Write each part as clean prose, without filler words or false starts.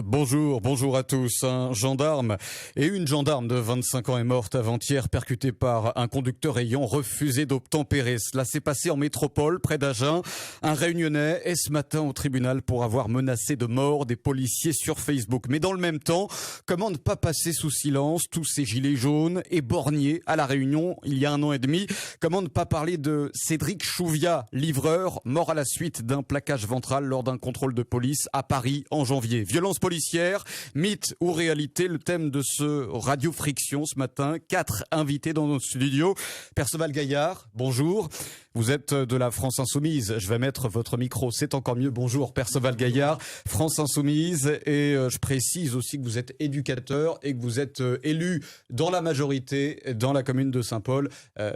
Bonjour à tous. Un gendarme et une gendarme de 25 ans est morte avant-hier, percutée par un conducteur ayant refusé d'obtempérer. Cela s'est passé en métropole, près d'Agen. Un Réunionnais est ce matin au tribunal pour avoir menacé de mort des policiers sur Facebook. Mais dans le même temps, comment ne pas passer sous silence tous ces gilets jaunes éborgnés à La Réunion il y a 1 an et demi? Comment ne pas parler de Cédric Chouviat, livreur, mort à la suite d'un plaquage ventral lors d'un contrôle de police à Paris en janvier? Violence policière, mythe ou réalité, le thème de ce Radio Friction ce matin. 4 invités dans notre studio. Perceval Gaillard, bonjour. Vous êtes de la France Insoumise. Je vais mettre votre micro, c'est encore mieux. Bonjour Perceval Gaillard, France Insoumise. Et je précise aussi que vous êtes éducateur et que vous êtes élu dans la majorité dans la commune de Saint-Paul,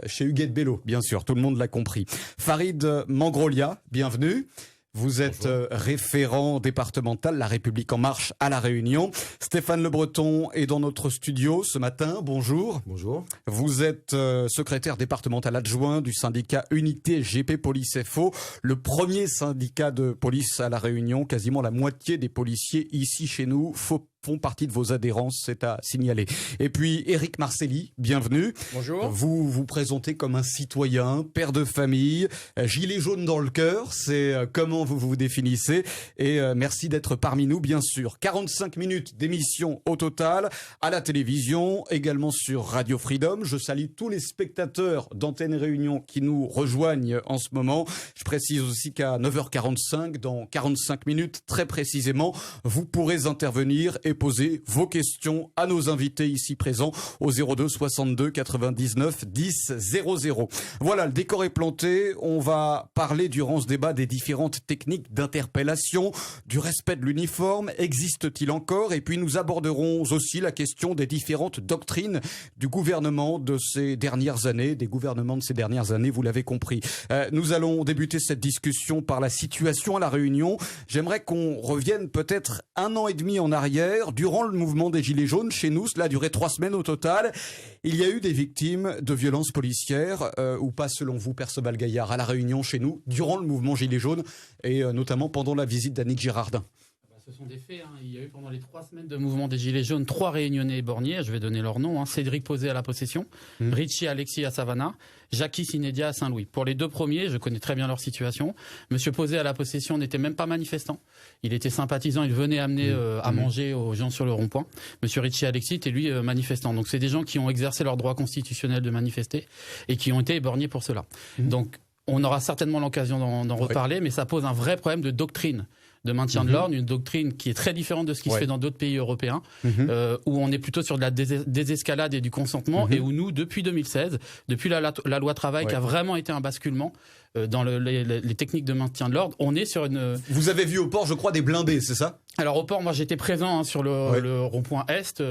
chez Huguette Bello, bien sûr, tout le monde l'a compris. Farid Mangrolia, bienvenue. Vous êtes référent départemental La République En Marche à La Réunion. Stéphane Le Breton est dans notre studio ce matin. Bonjour. Bonjour. Vous êtes secrétaire départemental adjoint du syndicat Unité GP Police FO, le premier syndicat de police à La Réunion. Quasiment la moitié des policiers ici chez nous font partie de vos adhérences, c'est à signaler. Et puis Éric Marcelli, bienvenue. Bonjour. Vous vous présentez comme un citoyen, père de famille, gilet jaune dans le cœur, c'est comment vous vous définissez. Et merci d'être parmi nous, bien sûr. 45 minutes d'émission au total, à la télévision, également sur Radio Freedom. Je salue tous les spectateurs d'Antenne Réunion qui nous rejoignent en ce moment. Je précise aussi qu'à 9h45, dans 45 minutes très précisément, vous pourrez intervenir et poser vos questions à nos invités ici présents au 02 62 99 10 00. Voilà, le décor est planté. On va parler durant ce débat des différentes techniques d'interpellation, du respect de l'uniforme. Existe-t-il encore? Et puis nous aborderons aussi la question des différentes doctrines du gouvernement de ces dernières années, des gouvernements de ces dernières années, vous l'avez compris. Nous allons débuter cette discussion par la situation à La Réunion. J'aimerais qu'on revienne peut-être 1 an et demi en arrière. Durant le mouvement des Gilets jaunes, chez nous, cela a duré 3 semaines au total. Il y a eu des victimes de violences policières, ou pas selon vous, Perceval Gaillard, à La Réunion, chez nous, durant le mouvement Gilets jaunes, et notamment pendant la visite d'Annick Girardin. Ce sont des faits. Il y a eu pendant les 3 semaines de mouvement des Gilets jaunes 3 Réunionnais éborgnés. Je vais donner leur nom. Cédric Posé à La Possession, Richie Alexis à Savannah, Jackie Sinédia à Saint-Louis. Pour les 2 premiers, je connais très bien leur situation. Monsieur Posé à La Possession n'était même pas manifestant. Il était sympathisant. Il venait amener à manger aux gens sur le rond-point. Monsieur Richie Alexis était lui manifestant. Donc c'est des gens qui ont exercé leur droit constitutionnel de manifester et qui ont été éborgnés pour cela. Donc on aura certainement l'occasion d'en reparler, mais ça pose un vrai problème de doctrine de maintien de l'ordre, une doctrine qui est très différente de ce qui se fait dans d'autres pays européens, où on est plutôt sur de la désescalade et du consentement, et où nous, depuis 2016, depuis la loi travail, qui a vraiment été un basculement dans les techniques de maintien de l'ordre, on est sur une... Vous avez vu au port, je crois, des blindés, c'est ça? Alors au port, moi j'étais présent sur le rond-point Est,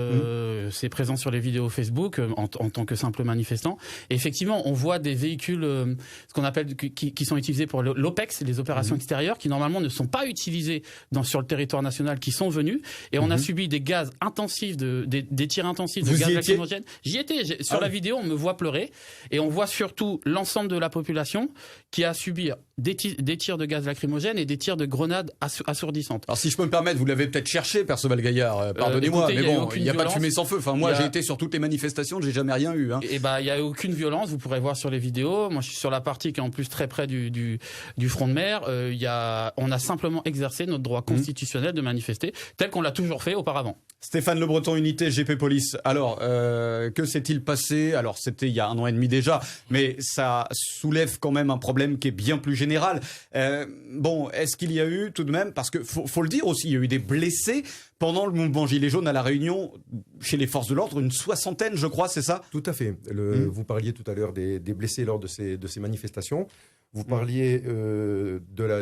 c'est présent sur les vidéos Facebook en tant que simple manifestant. Et effectivement, on voit des véhicules, ce qu'on appelle, qui sont utilisés pour l'OPEX, les opérations extérieures, qui normalement ne sont pas utilisés sur le territoire national, qui sont venus. Et on a subi des gaz intensifs, des tirs intensifs de gaz lacrymogène. J'y étais. Sur la vidéo, on me voit pleurer. Et on voit surtout l'ensemble de la population qui a subi des tirs de gaz lacrymogène et des tirs de grenades assourdissantes. Alors si je peux me permettre, vous l'avez peut-être cherché, Perceval Gaillard, pardonnez-moi, mais bon, il n'y a pas de fumée sans feu. Enfin, moi, j'ai été sur toutes les manifestations, j'ai jamais rien eu. Et il n'y a aucune violence, vous pourrez voir sur les vidéos. Moi, je suis sur la partie qui est en plus très près du front de mer. On a simplement exercé notre droit constitutionnel de manifester, tel qu'on l'a toujours fait auparavant. Stéphane Le Breton, Unité GP Police. Alors, que s'est-il passé? Alors, c'était il y a 1 an et demi déjà, mais ça soulève quand même un problème qui est bien plus général. Est-ce qu'il y a eu tout de même, parce que faut le dire aussi, il y a eu des blessés pendant le mouvement Gilets jaunes à La Réunion, chez les forces de l'ordre, une 60aine, je crois, c'est ça? Tout à fait. Vous parliez tout à l'heure des blessés lors de ces manifestations. Vous parliez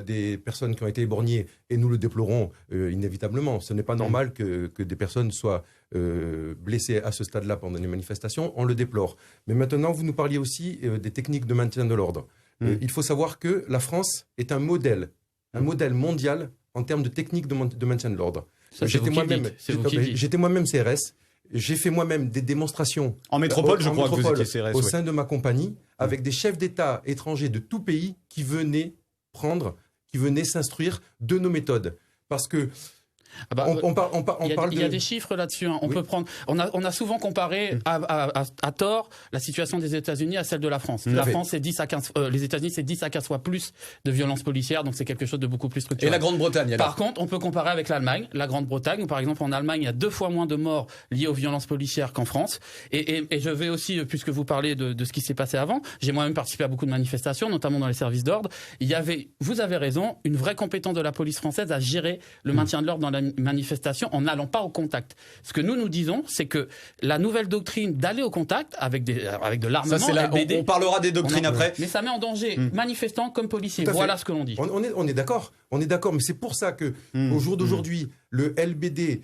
des personnes qui ont été éborgnées, et nous le déplorons inévitablement. Ce n'est pas normal que des personnes soient blessées à ce stade-là pendant les manifestations. On le déplore. Mais maintenant, vous nous parliez aussi des techniques de maintien de l'ordre. Il faut savoir que la France est un modèle mondial en termes de techniques de maintien de l'ordre. J'étais moi-même CRS. J'ai fait moi-même des démonstrations en métropole, je crois que vous étiez CRS, au sein de ma compagnie, avec des chefs d'État étrangers de tout pays qui venaient s'instruire de nos méthodes. Parce que Il y a des chiffres là-dessus. Hein. On peut prendre. On a souvent comparé à tort la situation des États-Unis à celle de la France. La France, c'est 10 à 15. Les États-Unis, c'est 10 à 15 fois plus de violences policières, donc c'est quelque chose de beaucoup plus structurel. Et la Grande-Bretagne. Par contre, on peut comparer avec l'Allemagne, la Grande-Bretagne, où par exemple en Allemagne, il y a 2 fois moins de morts liées aux violences policières qu'en France. Et je vais aussi, puisque vous parlez de ce qui s'est passé avant, j'ai moi-même participé à beaucoup de manifestations, notamment dans les services d'ordre. Il y avait, vous avez raison, une vraie compétence de la police française à gérer le maintien de l'ordre dans la manifestation en n'allant pas au contact. Ce que nous disons, c'est que la nouvelle doctrine d'aller au contact avec de l'armement, on parlera des doctrines après. Mais ça met en danger manifestants comme policiers. Voilà ce que l'on dit. On est d'accord, mais c'est pour ça que au jour d'aujourd'hui, le LBD,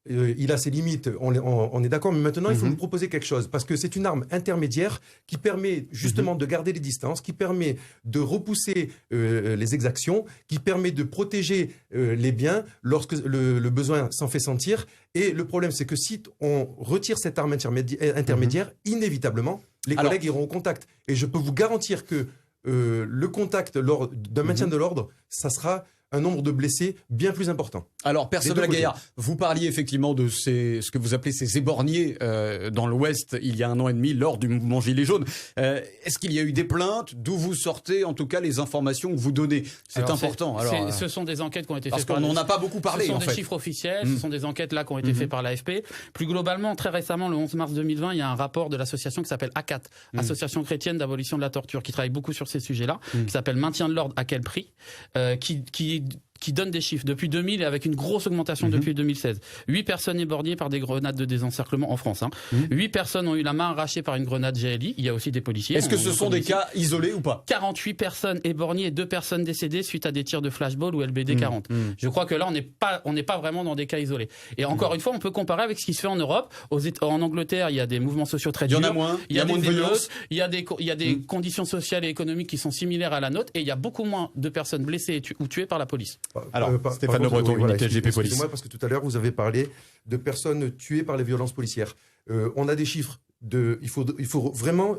il a ses limites, on est d'accord, mais maintenant il faut nous proposer quelque chose, parce que c'est une arme intermédiaire qui permet justement de garder les distances, qui permet de repousser les exactions, qui permet de protéger les biens lorsque le besoin s'en fait sentir. Et le problème, c'est que si on retire cette arme intermédiaire, inévitablement, les collègues iront au contact. Et je peux vous garantir que le contact lors d'un maintien de l'ordre, ça sera un nombre de blessés bien plus important. Alors, Père Sabela-Gaillard, vous parliez effectivement de ce que vous appelez ces éborgnés dans l'Ouest il y a 1 an et demi lors du mouvement Gilets jaunes. Est-ce qu'il y a eu des plaintes? D'où vous sortez en tout cas les informations que vous donnez? C'est important. Ce sont des enquêtes qui ont été faites. Parce qu'on n'en a pas beaucoup parlé. Ce sont des chiffres officiels, ce sont des enquêtes là qui ont été faites par l'AFP. Plus globalement, très récemment, le 11 mars 2020, il y a un rapport de l'association qui s'appelle ACAT, Association chrétienne d'abolition de la torture, qui travaille beaucoup sur ces sujets-là, qui s'appelle Maintien de l'ordre à quel prix, qui donne des chiffres depuis 2000 et avec une grosse augmentation depuis 2016. 8 personnes éborgnées par des grenades de désencerclement en France. 8 personnes ont eu la main arrachée par une grenade GLI. Il y a aussi des policiers. Est-ce que ce sont des cas isolés ou pas? 48 personnes éborgnées et 2 personnes décédées suite à des tirs de flashball ou LBD 40. Je crois que là, on n'est pas vraiment dans des cas isolés. Et encore une fois, on peut comparer avec ce qui se fait en Europe. En Angleterre, il y a des mouvements sociaux très durs. Il y en a moins. Il y a des violences. Il y a des conditions sociales et économiques qui sont similaires à la nôtre. Et il y a beaucoup moins de personnes blessées ou tuées par la police. Alors, Stéphane Le Breton, unité SGP Police. Excusez-moi, parce que tout à l'heure, vous avez parlé de personnes tuées par les violences policières. On a des chiffres. Il faut vraiment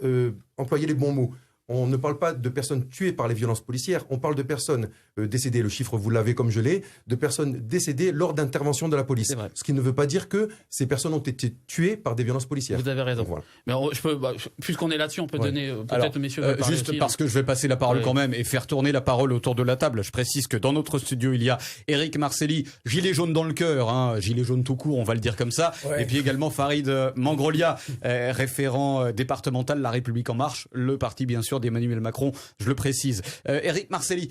employer les bons mots. On ne parle pas de personnes tuées par les violences policières, on parle de personnes décédées, le chiffre vous l'avez comme je l'ai, de personnes décédées lors d'interventions de la police. Ce qui ne veut pas dire que ces personnes ont été tuées par des violences policières. Vous avez raison. Donc, voilà. Mais puisqu'on est là-dessus, on peut donner peut-être messieurs. Juste aussi, parce que je vais passer la parole quand même et faire tourner la parole autour de la table. Je précise que dans notre studio, il y a Éric Marcelli, gilet jaune dans le cœur, gilet jaune tout court, on va le dire comme ça. Et puis également Farid Mangrolia, référent départemental La République En Marche, le parti bien sûr d'Emmanuel Macron, je le précise. Éric Marcelli,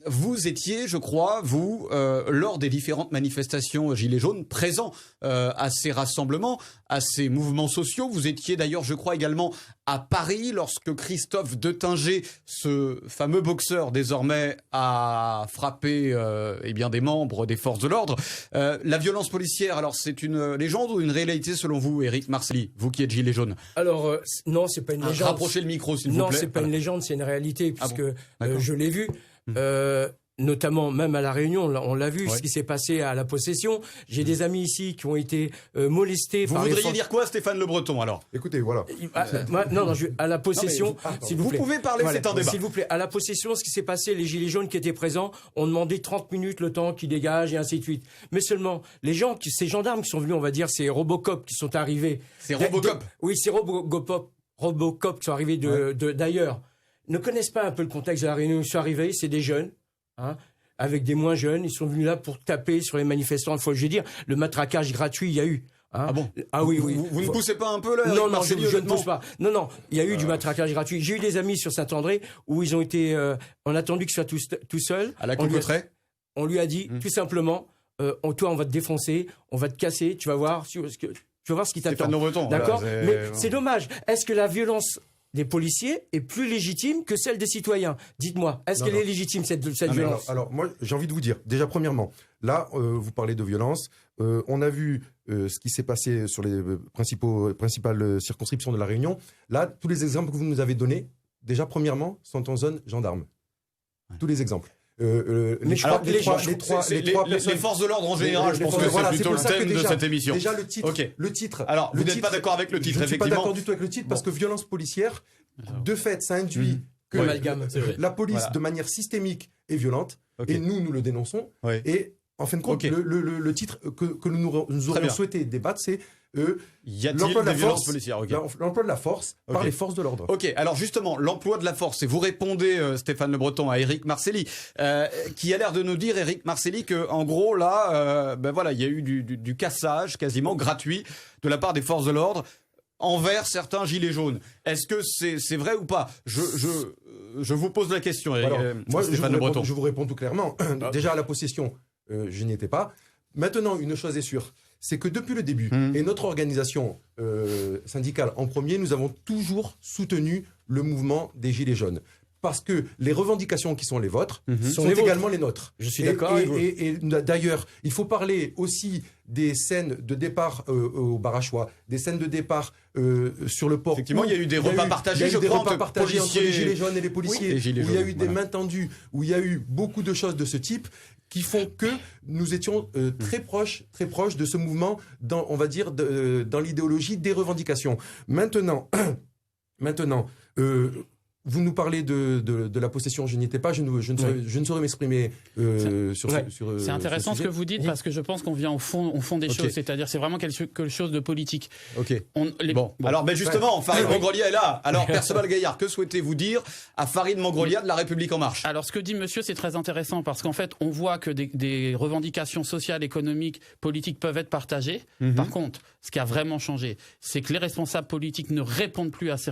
vous étiez, je crois, lors des différentes manifestations Gilets jaunes, présent à ces rassemblements, à ces mouvements sociaux. Vous étiez d'ailleurs, je crois, également à Paris lorsque Christophe Deutinger, ce fameux boxeur désormais, a frappé des membres des forces de l'ordre. La violence policière, alors c'est une légende ou une réalité selon vous, Éric Marcelli, vous qui êtes Gilet jaune? Alors, non, c'est pas une légende. Rapprochez le micro, s'il vous plaît. Non, c'est pas une légende, c'est une réalité, puisque je l'ai vu. Notamment même à La Réunion, on l'a vu, ce qui s'est passé à la Possession. J'ai des amis ici qui ont été molestés. Vous voudriez dire quoi, Stéphane Le Breton, alors? Écoutez, voilà. À la Possession, s'il vous plaît. Vous pouvez parler, c'est un débat. S'il vous plaît, à la Possession, ce qui s'est passé, les Gilets jaunes qui étaient présents ont demandé 30 minutes le temps qu'ils dégagent et ainsi de suite. Mais seulement, ces gendarmes qui sont venus, on va dire, ces Robocop qui sont arrivés. C'est Robocop? Oui, c'est Robocop qui sont arrivés d'ailleurs. Ne connaissent pas un peu le contexte de La Réunion. Ils sont arrivés, c'est des jeunes, avec des moins jeunes. Ils sont venus là pour taper sur les manifestants. Il faut le dire, le matraquage gratuit, il y a eu. Ah bon? Ah oui. Vous ne poussez pas un peu là? Non, je ne pousse pas. Non, il y a eu du matraquage gratuit. J'ai eu des amis sur Saint-André où ils ont été... on a attendu qu'il soit tout seul. À la Cocotteret? On lui a dit, tout simplement, toi, on va te défoncer, on va te casser, tu vas voir ce qui t'attend. D'accord? Mais c'est dommage. Est-ce que la violence des policiers est plus légitime que celle des citoyens? Dites-moi, est-ce qu'elle est légitime, cette violence? Alors, moi, j'ai envie de vous dire, déjà, premièrement, là, vous parlez de violence. On a vu ce qui s'est passé sur les principales circonscriptions de La Réunion. Là, tous les exemples que vous nous avez donnés, déjà, premièrement, sont en zone gendarme. Tous les exemples. Les forces de l'ordre en général, je pense que c'est plutôt le thème de cette émission. Déjà le titre. Alors, vous n'êtes pas d'accord avec le titre, je effectivement. Je ne suis pas d'accord du tout avec le titre parce que violence policière, de fait, ça induit que la police, de manière systémique, est violente. Et nous le dénonçons. Et En fin de compte, le titre que nous aurions souhaité débattre, c'est y a-t-il des violences policières? L'emploi de la force par les forces de l'ordre. Ok, alors justement, l'emploi de la force, et vous répondez, Stéphane Le Breton, à Éric Marcelli, qui a l'air de nous dire, Éric Marcelli, que en gros, là, il y a eu du cassage quasiment gratuit de la part des forces de l'ordre envers certains gilets jaunes. Est-ce que c'est vrai ou pas? Je vous pose la question, moi, Stéphane Le Breton. Je vous réponds tout clairement. Déjà, à la possession, je n'y étais pas. Maintenant, une chose est sûre, c'est que depuis le début, et notre organisation syndicale en premier, nous avons toujours soutenu le mouvement des Gilets jaunes. Parce que les revendications qui sont les vôtres sont également les nôtres. Je suis d'accord avec vous. Et d'ailleurs, il faut parler aussi des scènes de départ au Barachois, des scènes de départ sur le port. Effectivement, il y a eu des repas partagés, je crois, entre les Gilets jaunes et les policiers, où il y a eu des mains tendues, où il y a eu beaucoup de choses de ce type qui font que nous étions très proches de ce mouvement, on va dire, dans l'idéologie des revendications. Maintenant, vous nous parlez de la possession, je n'y étais pas, je ne saurais m'exprimer sur c'est intéressant ce que vous dites, parce que je pense qu'on vient au fond des choses, c'est-à-dire c'est vraiment quelque chose de politique. Ok. Alors justement, Farid Mangrolia est là. Alors Perceval Gaillard, que souhaitez-vous dire à Farid Mangrolia de La République En Marche? Alors ce que dit monsieur, c'est très intéressant, parce qu'en fait, on voit que des revendications sociales, économiques, politiques peuvent être partagées. Par contre, ce qui a vraiment changé, c'est que les responsables politiques ne répondent plus à ces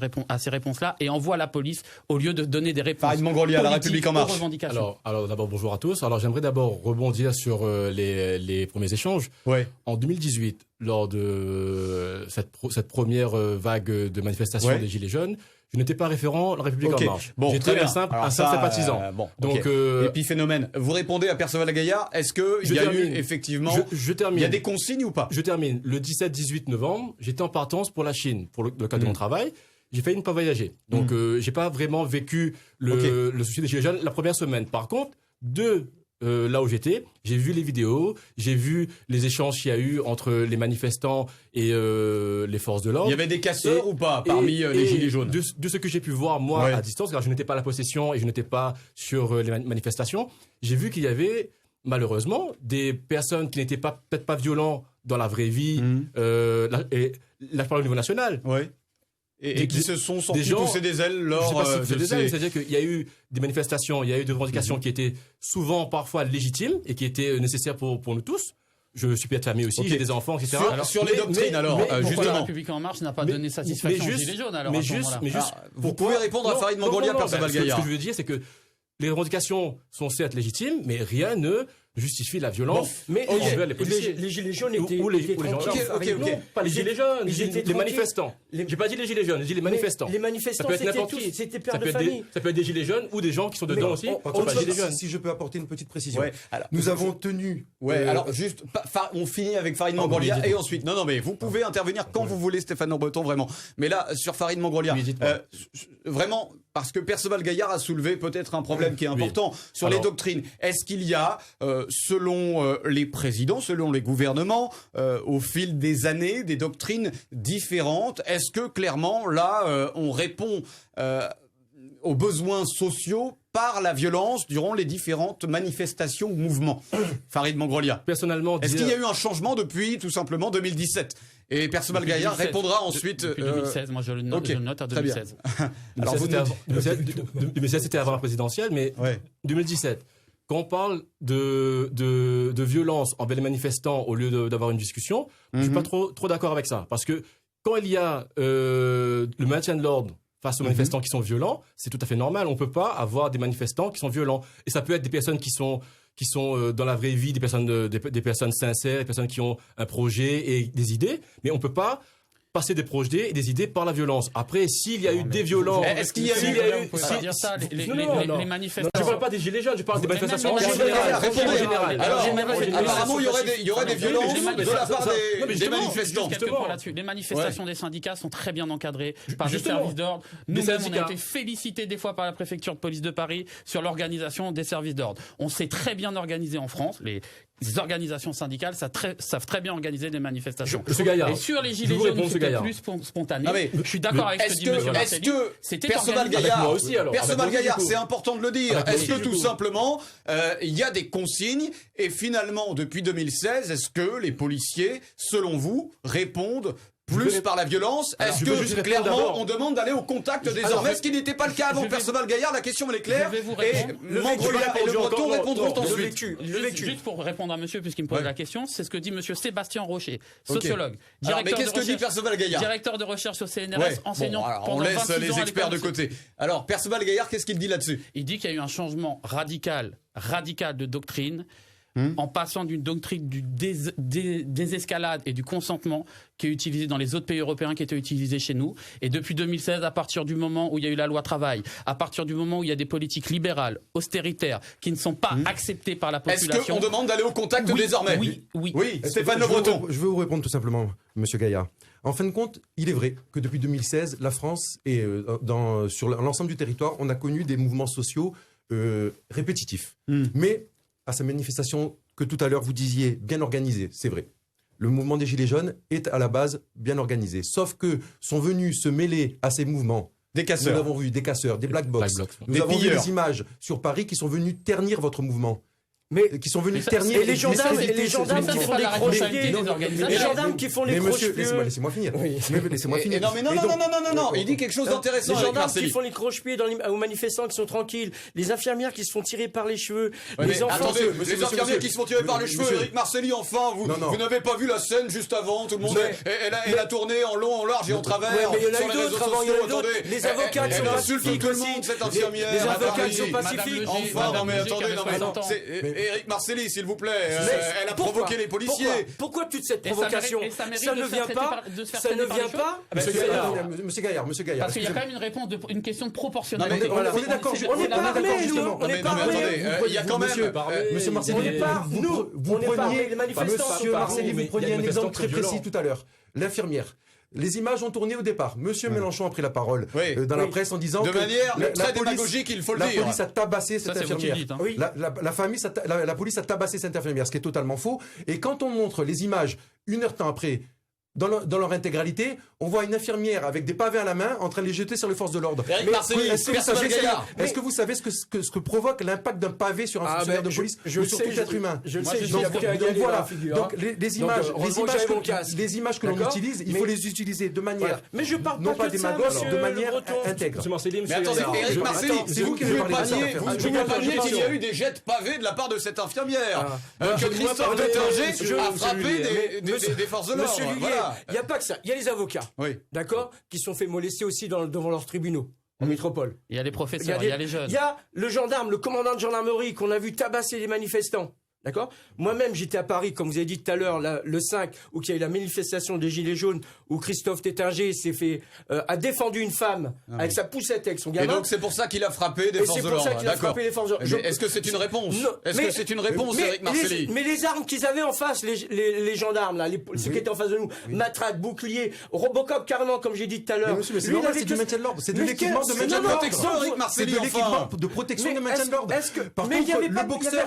réponses-là et envoient la police au lieu de donner des réponses Farid Mangrolia, La République En Marche. Alors d'abord, bonjour à tous. Alors j'aimerais d'abord rebondir sur les premiers échanges. Ouais. En 2018, lors de cette première vague de manifestations des Gilets jaunes, je n'étais pas référent La République En Marche. J'étais un simple sympathisant. Donc, épiphénomène. Vous répondez à Perceval Gaillard. Est-ce qu'il y a eu effectivement... Je termine. Il y a des consignes ou pas? Je termine. Le 17-18 novembre, j'étais en partance pour la Chine, pour le cadre de mon travail. J'ai failli ne pas voyager. Donc, j'ai pas vraiment vécu le souci des Gilets jaunes la première semaine. Par contre, là où j'étais, j'ai vu les vidéos, j'ai vu les échanges qu'il y a eu entre les manifestants et les forces de l'ordre. Il y avait des casseurs ou pas parmi les Gilets jaunes? De ce que j'ai pu voir, moi, à distance, car je n'étais pas à la possession et je n'étais pas sur les manifestations, j'ai vu qu'il y avait, malheureusement, des personnes qui n'étaient peut-être pas violentes dans la vraie vie, et là, je parle au niveau national. Ouais. Et qui se sont sortis pousser des ailes lors c'est-à-dire qu'il y a eu des manifestations, il y a eu des revendications qui étaient souvent parfois légitimes et qui étaient nécessaires pour nous tous. Je suis père de famille aussi, j'ai des enfants, etc. Sur les doctrines, justement. La République En Marche n'a pas donné satisfaction aux Gilets jaunes, alors. Vous pouvez répondre à Farid Mangrolia, Perceval Gaillard. Ce que je veux dire, c'est que les revendications sont certes légitimes, mais rien ne justifie la violence, mais envers les policiers. Les Gilets jaunes étaient gens. Non, pas les Gilets jaunes, les manifestants. J'ai pas dit les Gilets jaunes, j'ai dit les manifestants. Les manifestants, c'était père de famille. Ça peut être des Gilets jaunes ou des gens qui sont dedans aussi. Si je peux apporter une petite précision. Nous avons tenu... alors juste, on finit avec Farid Mangrolia et ensuite... Non, mais vous pouvez intervenir quand vous voulez, Stéphane Le Breton, vraiment. Mais là, sur Farid Mangrolia, vraiment... Parce que Perceval Gaillard a soulevé peut-être un problème qui est important sur les doctrines. Est-ce qu'il y a, selon les présidents, selon les gouvernements, au fil des années, des doctrines différentes? Est-ce que clairement, là, on répond aux besoins sociaux par la violence durant les différentes manifestations ou mouvements? Farid Mangrolia. Personnellement, est-ce qu'il y a eu un changement depuis tout simplement 2017? Et Perceval Gaillard répondra ensuite. Depuis 2016, moi je le note à 2016. Alors 2016, c'était avant la présidentielle, mais 2017. Quand on parle de violence envers les manifestants au lieu d'avoir une discussion, je suis pas trop d'accord avec ça, parce que quand il y a le maintien de l'ordre face aux manifestants qui sont violents, c'est tout à fait normal. On peut pas avoir des manifestants qui sont violents, et ça peut être des personnes qui sont dans la vraie vie, des personnes sincères, des personnes qui ont un projet et des idées, mais on peut pas passer des projets et des idées par la violence. Après, s'il y a eu des violences... Est-ce qu'il y a eu... les manifestants... Je ne parle pas des Gilets jaunes, je parle des manifestations en général. Alors, apparemment, il y aurait des violences de la part des manifestants. Les manifestations des syndicats sont très bien encadrées par des services d'ordre. Nous-mêmes, on a été félicités des fois par la préfecture de police de Paris sur l'organisation des services d'ordre. On s'est très bien organisé en France. organisations syndicales savent très bien organiser des manifestations. Monsieur Gaillard, et sur les gilets jaunes, c'était plus spontané. Je suis d'accord avec ce que dit M. Marcelli. C'était Perceval Gaillard, Perceval Gaillard, c'est important de le dire. Est-ce que tout simplement, il y a des consignes et finalement, depuis 2016, est-ce que les policiers, selon vous, répondent plus par la violence? Est-ce que clairement on demande d'aller au contact désormais, ce qui n'était pas le cas avant Perceval Gaillard? La question elle est claire. Et Mangrolia et Le Breton répondront ensuite. Juste pour répondre à monsieur, puisqu'il me pose la question, c'est ce que dit monsieur Sébastien Rocher, sociologue. Alors, mais qu'est-ce que dit Perceval Gaillard? Directeur de recherche au CNRS, enseignant pendant 26 ans. On laisse les experts de côté. Alors, Perceval Gaillard, qu'est-ce qu'il dit là-dessus? Il dit qu'il y a eu un changement radical de doctrine. En passant d'une doctrine du désescalade et du consentement qui est utilisée dans les autres pays européens, qui était utilisée chez nous. Et depuis 2016, à partir du moment où il y a eu la loi travail, à partir du moment où il y a des politiques libérales, austéritaires, qui ne sont pas acceptées par la population... Est-ce qu'on demande d'aller au contact désormais? Oui. Stéphane Le Breton. Je veux vous répondre tout simplement, monsieur Gaillard. En fin de compte, il est vrai que depuis 2016, la France et sur l'ensemble du territoire, on a connu des mouvements sociaux répétitifs. Mais à sa manifestation que tout à l'heure vous disiez bien organisée, c'est vrai. Le mouvement des Gilets jaunes est à la base bien organisé. Sauf que sont venus se mêler à ces mouvements des casseurs. Nous avons vu des casseurs, des black blocs. Nous avons vu des images sur Paris qui sont venus ternir votre mouvement. Mais qui sont venus ternir. Et les gendarmes qui font des croche-pieds. Les gendarmes qui font les croche-pieds. Laissez-moi finir. Laissez-moi finir. Non, mais non. Il dit quelque chose d'intéressant. Les gendarmes qui font les croche-pieds aux manifestants qui sont tranquilles. Les infirmières qui se font tirer par les cheveux. Les enfants. Attendez, les infirmières qui se font tirer par les cheveux. Éric Marcelli, enfin, vous n'avez pas vu la scène juste avant. Tout le monde a tourné en long, en large et en travers. Mais il y en a eu d'autres avant. Les avocats qui sont pacifiques aussi. Cette infirmière. Les avocats qui sont pacifiques. Enfin, non mais attendez. Éric Marcelli, s'il vous plaît, elle a provoqué les policiers. Pourquoi toute cette provocation? Ça ne vient pas. Monsieur Gaillard. Parce qu'il y a quand même une question de proportionnalité. On est d'accord. On n'est pas armés, nous. On n'est pas armés. Il y a quand même. Monsieur Marcelli, on n'est pas nous. On n'est pas armés. Les manifestants. Monsieur Marcelli, vous preniez un exemple très précis tout à l'heure. L'infirmière. Les images ont tourné au départ. Monsieur Mélenchon a pris la parole dans la presse en disant de manière très démagogique, il faut le dire. La police a tabassé cette infirmière. La police a tabassé cette infirmière, ce qui est totalement faux. Et quand on montre les images 1 heure de temps après, dans leur intégralité, on voit une infirmière avec des pavés à la main en train de les jeter sur les forces de l'ordre. Est-ce que vous savez ce que provoque l'impact d'un pavé sur un fonctionnaire de police ou sur tout être humain? Je le sais. Donc les images que l'on utilise, il faut les utiliser de manière non pas démagogique, de manière intègre. Mais attendez, Éric Marcelli, c'est vous qui me parliez qu'il y a eu des jets de pavés de la part de cette infirmière, que Christophe Detringer a frappé des forces de l'ordre. Monsieur Lullier, il n'y a pas que ça. Il y a les avocats, d'accord, qui sont fait molester aussi devant leurs tribunaux en métropole. Il y a les professeurs, il y a les jeunes. Il y a le gendarme, le commandant de gendarmerie qu'on a vu tabasser les manifestants. D'accord. Moi-même, j'étais à Paris, comme vous avez dit tout à l'heure, le 5, où il y a eu la manifestation des Gilets jaunes, où Christophe Detringer a défendu une femme avec sa poussette, avec son gamin. Et donc c'est pour ça qu'il a frappé des forces de l'ordre. D'accord. Est-ce que c'est une réponse? Est-ce que c'est une réponse, Éric Marcelli? Mais les armes qu'ils avaient en face, les gendarmes, là, ceux qui étaient en face de nous, matraque, bouclier, Robocop carrément, comme j'ai dit tout à l'heure. Monsieur, mais c'est normal, c'est du maintien de l'ordre. C'est de l'équipement de maintien de l'ordre. C'est de l'équipement de protection de maintien de l'ordre. Par contre, le boxeur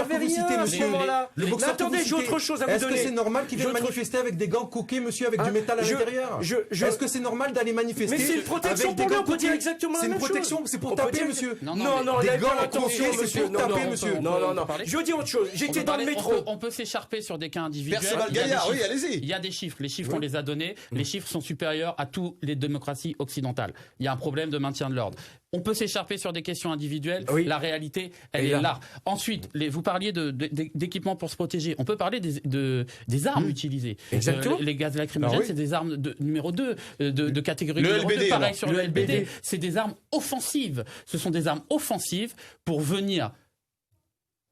que vous citez, monsieur. Le boxeur, attendez, j'ai autre chose à vous donner. Est-ce que c'est normal qu'il vienne manifester avec des gants coqués, monsieur, avec du métal à l'intérieur? Est-ce que c'est normal d'aller manifester? Mais c'est une protection pour lui, on peut dire exactement la même chose. C'est une protection, c'est pour taper, monsieur. Non, des gants coqués, c'est pour taper, monsieur. Non. Je dis autre chose. J'étais dans le métro. On peut s'écharper sur des cas individuels. Perceval Gaillard, oui, allez-y. Il y a des chiffres. Les chiffres, on les a donnés. Les chiffres sont supérieurs à toutes les démocraties occidentales. Il y a un problème de maintien de l'ordre. On peut s'écharper sur des questions individuelles. La réalité, elle est là. Ensuite, vous parliez d'équipements pour se protéger. On peut parler des armes utilisées. Exactement. Les gaz lacrymogènes, c'est des armes numéro 2, de catégorie numéro 2. Pareil sur le LBD. C'est des armes offensives. Ce sont des armes offensives pour venir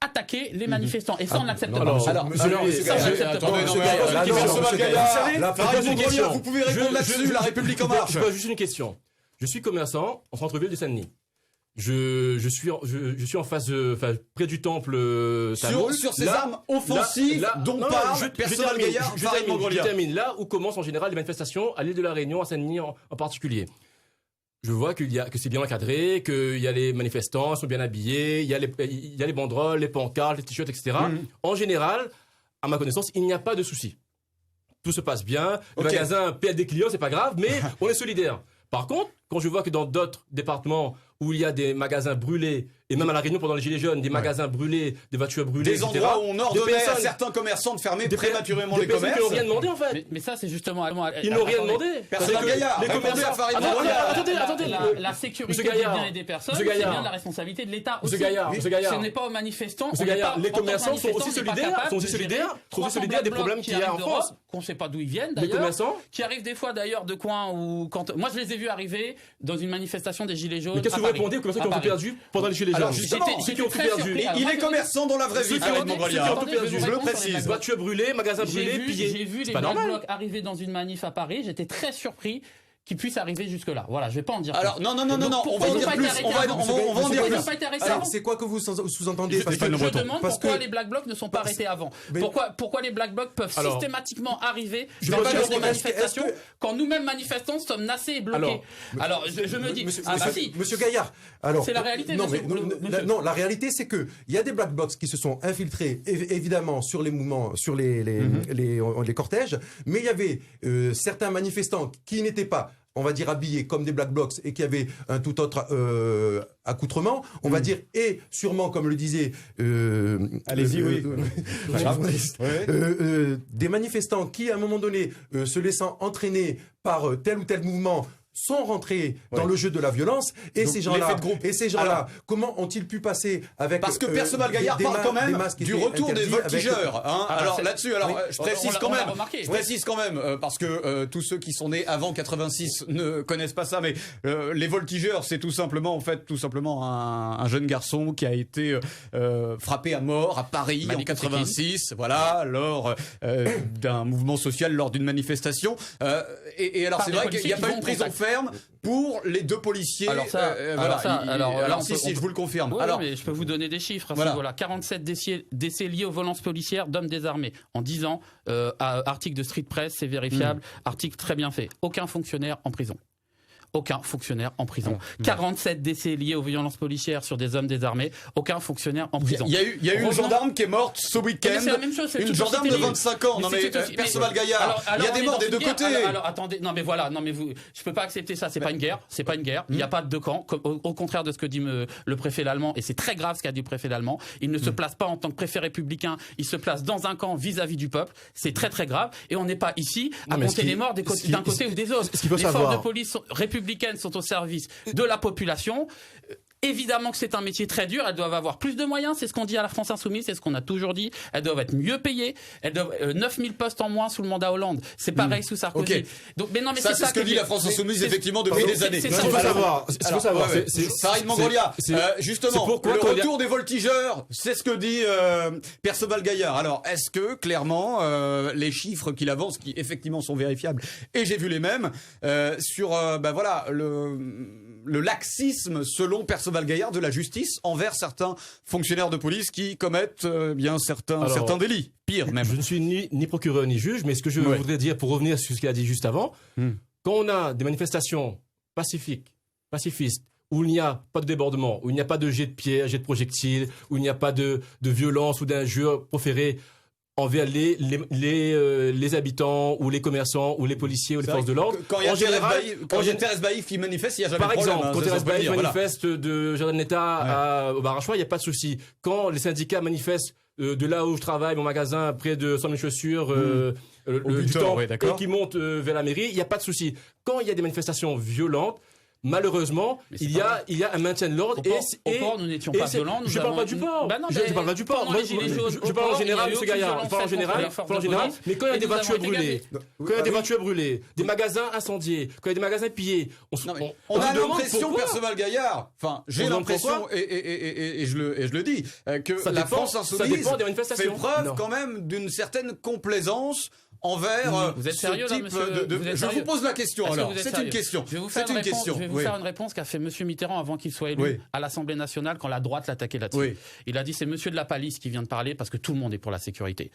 attaquer les manifestants. Et ça, on n'accepte pas. Alors, monsieur Gaillard, vous pouvez répondre là-dessus, La République en marche. Juste une question. Je suis commerçant en centre-ville de Saint-Denis. Je suis en face près du temple Tamoul. Sur ces armes offensives dont parle Perceval Gaillard. Je termine là où commencent en général les manifestations à l'île de la Réunion, à Saint-Denis en particulier. je vois que c'est bien encadré, qu'il y a les manifestants, sont bien habillés, il y a les banderoles, les pancartes, les t-shirts, etc. En général, à ma connaissance, il n'y a pas de souci. Tout se passe bien. Le magasin perd des clients, c'est pas grave, mais on est solidaire. Par contre, quand je vois que dans d'autres départements où il y a des magasins brûlés, et même à La Réunion pendant les Gilets jaunes, des magasins brûlés, des voitures brûlées, des endroits où on ordonnait à certains commerçants de fermer prématurément les commerces. Ils n'ont rien demandé en fait. Mais ça, c'est justement. Ils n'ont rien demandé. Personne Gaillard. Les commerçants. Attendez. La sécurité des biens et des personnes, c'est bien la responsabilité de l'État aussi. Ce n'est pas aux manifestants. Les commerçants sont aussi solidaires des problèmes qu'il y a en France. Qu'on ne sait pas d'où ils viennent d'ailleurs. Qui arrivent des fois d'ailleurs de coins où. Moi, je les ai vus arriver dans une manifestation des Gilets jaunes. Mais qu'est-ce que vous répondez aux commerçants qui ont tout perdu pendant les Gilets jaunes? Alors justement, ceux qui ont tout perdu. Il est commerçant dans la vraie vie. Je le précise. Voitures brûlées, magasins brûlés, pillés. J'ai vu les Black Blocs arriver dans une manif à Paris. J'étais très surpris qu'ils puissent arriver jusque-là. Voilà, je vais pas en dire plus. Alors, non, on va en dire plus. On va en dire plus. Alors, c'est quoi que vous sous-entendez? Je demande pourquoi les Black Blocs ne sont pas arrêtés avant. Pourquoi les Black Blocs peuvent systématiquement arriver dans des manifestations quand nous-mêmes manifestants sommes nassés et bloqués? Alors, je me dis, Monsieur Gaillard, alors. C'est la réalité, non, la réalité, c'est que il y a des Black Blocs qui se sont infiltrés, évidemment, sur les mouvements, sur les cortèges, mais il y avait certains manifestants qui n'étaient pas, on va dire, habillés comme des Black Blocs et qui avaient un tout autre accoutrement, on va dire, et sûrement, comme le disait allez-y, oui. Des manifestants qui, à un moment donné, se laissant entraîner par tel ou tel mouvement, sont rentrés dans le jeu de la violence, et ces gens-là, comment ont-ils pu passer avec parce que Perceval Gaillard parle quand même du retour des voltigeurs. Alors là-dessus, je précise quand même, parce que tous ceux qui sont nés avant 86 ne connaissent pas ça, mais les voltigeurs, c'est tout simplement un jeune garçon qui a été frappé à mort à Paris en 86, voilà, lors d'un mouvement social, lors d'une manifestation. Et alors c'est vrai qu'il n'y a pas eu de prison ferme pour les deux policiers. Alors je vous le confirme. Oui, mais je peux vous donner des chiffres. Voilà, 47 décès liés aux violences policières d'hommes désarmés en 10 ans. Article de Street Press, c'est vérifiable. Article très bien fait. Aucun fonctionnaire en prison. 47 décès liés aux violences policières sur des hommes désarmés. Aucun fonctionnaire en prison. Il y a eu une gendarme qui est morte ce week-end. C'est la même chose. Une gendarme de 25 ans. Perceval Gaillard. Il y a des morts des deux côtés. Alors attendez. Je peux pas accepter ça. C'est pas une guerre. Il n'y a pas de deux camps. Au contraire de ce que dit le préfet l'allemand, et c'est très grave ce qu'a dit le préfet l'allemand. Il ne se place pas en tant que préfet républicain. Il se place dans un camp vis-à-vis du peuple. C'est très très grave. Et on n'est pas ici à compter les morts d'un côté ou des autres. Les forces de police républicaines sont au service de la population. Évidemment que c'est un métier très dur, elles doivent avoir plus de moyens, c'est ce qu'on dit à la France Insoumise, c'est ce qu'on a toujours dit, elles doivent être mieux payées, elles doivent 9000 postes en moins sous le mandat Hollande, c'est pareil sous Sarkozy. Okay. Donc, mais c'est ce que dit la France Insoumise effectivement depuis des années. Il faut savoir. Farid Mangolia, justement, le retour des voltigeurs, c'est ce que dit Perceval Gaillard. Alors, est-ce que clairement les chiffres qu'il avance, qui effectivement sont vérifiables, et j'ai vu les mêmes, sur le laxisme selon Perceval Gaillard de la justice envers certains fonctionnaires de police qui commettent certains délits, pire même. Je ne suis ni procureur ni juge, mais ce que je voudrais dire pour revenir sur ce qu'il a dit juste avant, quand on a des manifestations pacifistes, où il n'y a pas de débordement, où il n'y a pas de jet de pierre, jet de projectiles, où il n'y a pas de violence ou d'injures proférées envers les habitants ou les commerçants ou les policiers ou les forces de l'ordre. Quand Thérèse Baïf il manifeste, il n'y a jamais de problème. Par exemple, quand Thérèse Baïf manifeste de Jardin de l'État au Barachois, il n'y a pas de souci. Quand les syndicats manifestent de là où je travaille, mon magasin, près de 100 000 chaussures, du temps, et qui montent vers la mairie, il n'y a pas de souci. Quand il y a des manifestations violentes, malheureusement, il y a un maintien de l'ordre. Au port, nous n'étions pas violents. Je ne parle pas du port. Je parle pas du port. Je parle en général, M. Gaillard. Je parle en général. Mais quand il y a des voitures brûlées, des magasins incendiés, quand il y a des magasins pillés, on a l'impression, Perceval Gaillard, j'ai l'impression, et je le dis, que la France Insoumise fait preuve quand même d'une certaine complaisance envers vous êtes sérieux, ce type Je vous pose la question alors. C'est une question. Je vais vous faire une réponse qu'a fait M. Mitterrand avant qu'il soit élu à l'Assemblée nationale quand la droite l'attaquait là-dessus. Il a dit c'est M. de la Palice qui vient de parler parce que tout le monde est pour la sécurité.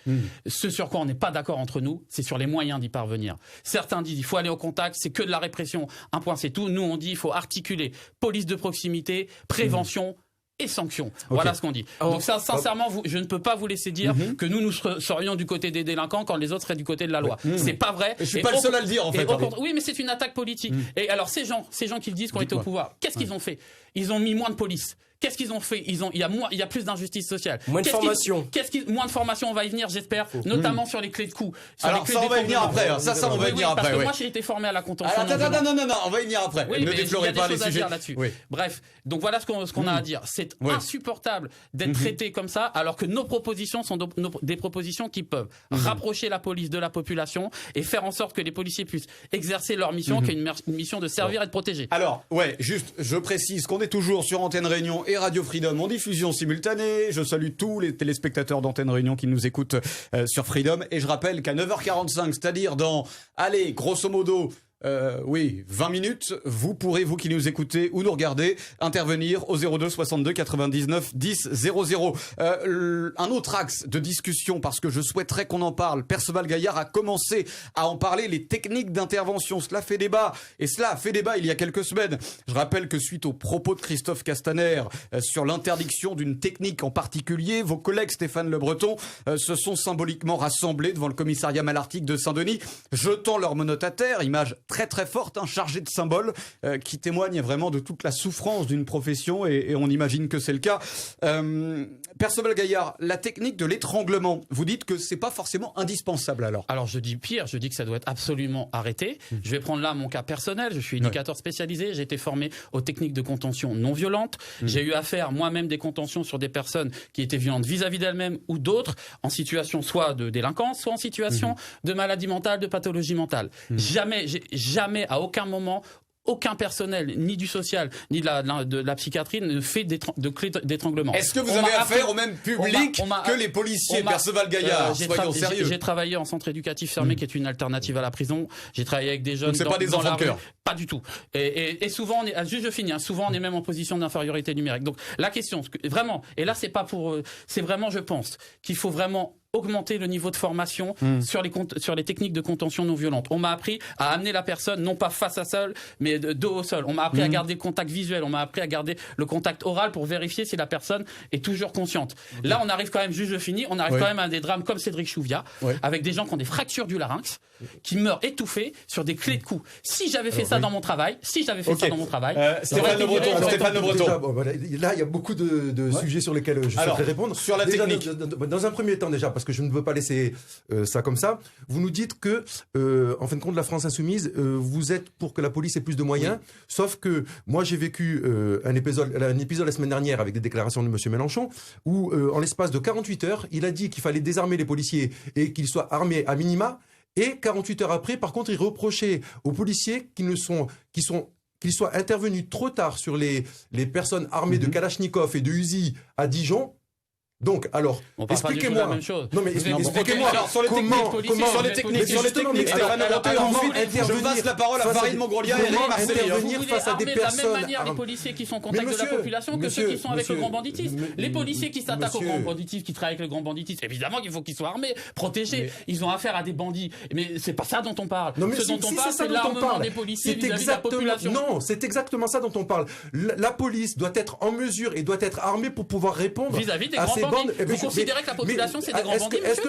Ce sur quoi on n'est pas d'accord entre nous, c'est sur les moyens d'y parvenir. Certains disent il faut aller au contact, c'est que de la répression, un point c'est tout. Nous on dit il faut articuler police de proximité, prévention et sanctions. Voilà ce qu'on dit. Donc ça, sincèrement, je ne peux pas vous laisser dire que nous serions du côté des délinquants quand les autres seraient du côté de la loi. C'est pas vrai. Je suis pas le seul à le dire en fait. Oui, mais c'est une attaque politique. Et alors ces gens qui le disent, qui ont été au pouvoir, qu'est-ce qu'ils ont fait? Ils ont mis moins de police. Qu'est-ce qu'ils ont fait? Il y a plus d'injustice sociale. Moins de formation. Moins de formation, on va y venir, j'espère, notamment sur les clés de coups. Alors ça, on va y venir après. Ça, on va y venir après. Parce que moi, j'ai été formé à la contention. Non, on va y venir après. Ne déflorez pas les sujets. Bref, donc voilà ce qu'on a à dire. C'est insupportable d'être traité comme ça, alors que nos propositions sont des propositions qui peuvent rapprocher la police de la population et faire en sorte que les policiers puissent exercer leur mission, qui est une mission de servir et de protéger. Alors, juste, je précise qu'on est toujours sur Antenne Réunion et Radio Freedom en diffusion simultanée. Je salue tous les téléspectateurs d'Antenne Réunion qui nous écoutent sur Freedom. Et je rappelle qu'à 9h45, c'est-à-dire dans, grosso modo, 20 minutes, vous pourrez, vous qui nous écoutez ou nous regardez, intervenir au 02 62 99 10 00. Un autre axe de discussion, parce que je souhaiterais qu'on en parle. Perceval Gaillard a commencé à en parler, les techniques d'intervention. Cela fait débat, et cela a fait débat il y a quelques semaines. Je rappelle que suite aux propos de Christophe Castaner sur l'interdiction d'une technique en particulier, vos collègues Stéphane Le Breton se sont symboliquement rassemblés devant le commissariat Malartic de Saint-Denis, jetant leurs menottes à terre, image très forte, chargée de symboles, qui témoigne vraiment de toute la souffrance d'une profession, et on imagine que c'est le cas. Perceval Gaillard, la technique de l'étranglement, vous dites que c'est pas forcément indispensable alors? Alors je dis pire, je dis que ça doit être absolument arrêté. Je vais prendre là mon cas personnel, je suis éducateur spécialisé, j'ai été formé aux techniques de contention non violentes. J'ai eu à faire moi-même des contentions sur des personnes qui étaient violentes vis-à-vis d'elles-mêmes ou d'autres, en situation soit de délinquance, soit en situation de maladie mentale, de pathologie mentale. Jamais, à aucun moment, aucun personnel, ni du social, ni de la psychiatrie, ne fait de clés d'étranglement. Est-ce que vous avez affaire au même public que les policiers, Perceval Gaillard? Soyons sérieux. J'ai travaillé en centre éducatif fermé, qui est une alternative à la prison. J'ai travaillé avec des jeunes. Donc c'est pas des enfants de cœur? Pas du tout. Et souvent, souvent on est même en position d'infériorité numérique. Donc la question, vraiment, et là c'est vraiment, je pense, qu'il faut vraiment augmenter le niveau de formation sur les techniques de contention non violente. On m'a appris à amener la personne non pas face à sol, mais dos au sol. On m'a appris à garder le contact visuel, on m'a appris à garder le contact oral pour vérifier si la personne est toujours consciente. Là, on arrive quand même, juste je finis, on arrive quand même à des drames comme Cédric Chouviat, avec des gens qui ont des fractures du larynx, qui meurent étouffés sur des clés de cou. Si j'avais fait ça dans mon travail, Stéphane Le Breton. Là, il y a beaucoup de sujets sur lesquels je souhaiterais répondre. Sur la technique. Dans un premier temps déjà, parce que je ne veux pas laisser ça comme ça, vous nous dites que, en fin de compte, la France Insoumise, vous êtes pour que la police ait plus de moyens, sauf que moi j'ai vécu un épisode la semaine dernière avec des déclarations de M. Mélenchon, où en l'espace de 48 heures, il a dit qu'il fallait désarmer les policiers et qu'ils soient armés à minima, et 48 heures après, par contre, il reprochait aux policiers qu'ils soient intervenus trop tard sur les personnes armées de Kalachnikov et de Uzi à Dijon. Donc, alors, expliquez-moi. Non, mais expliquez-moi sur les techniques, Stéphane Le Breton, je passe la parole à Farid Mongrolia et Eric Marcelli. Vous voulez armer de la même manière les policiers qui sont en contact de la population que ceux qui sont avec le grand banditisme. Les policiers qui s'attaquent au grand banditisme, qui travaillent avec le grand banditisme, évidemment qu'il faut qu'ils soient armés, protégés. Ils ont affaire à des bandits. Mais c'est pas ça dont on parle. Ce dont on parle, c'est l'armement des policiers vis-à-vis de la population. Non, c'est exactement ça dont on parle. La police doit être en mesure et doit être armée pour pouvoir répondre vis-à-vis des grands bandits. Vous considérez que la population, c'est des grands bandits, est-ce que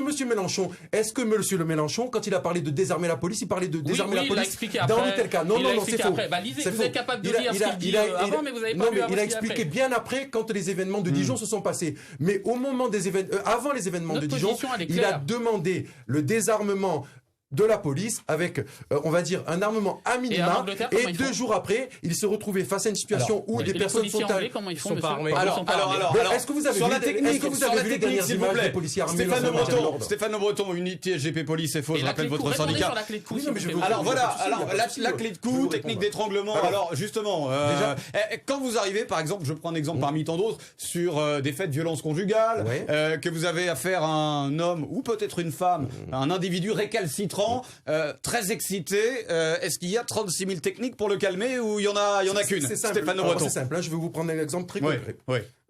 monsieur Mélenchon, quand il a parlé de désarmer la police, il parlait de désarmer la police dans tel cas? Non, c'est faux. Vous êtes capable de lire ce qu'il dit avant, mais vous n'avez pas lu. Il a expliqué bien après, quand les événements de Dijon se sont passés. Mais au moment des événements, avant les événements de Dijon, il a demandé le désarmement de la police avec, on va dire, un armement à minima. Et 2 jours après, ils se retrouvaient face à une situation où des personnes sont pas armés. Alors, est-ce que vous avez vu les dernières images des policiers armés? Stéphane Le Breton, Unité SGP Police et FO, je rappelle votre syndicat. Alors voilà, la clé de cou, technique d'étranglement. Alors justement, quand vous arrivez, par exemple, je prends un exemple parmi tant d'autres, sur des faits de violence conjugale, que vous avez affaire à un homme ou peut-être une femme, un individu récalcitrant, très excité, est-ce qu'il y a 36 000 techniques pour le calmer ou il y en a qu'une? Stéphane Le Breton. C'est simple, je vais vous prendre un exemple très concret.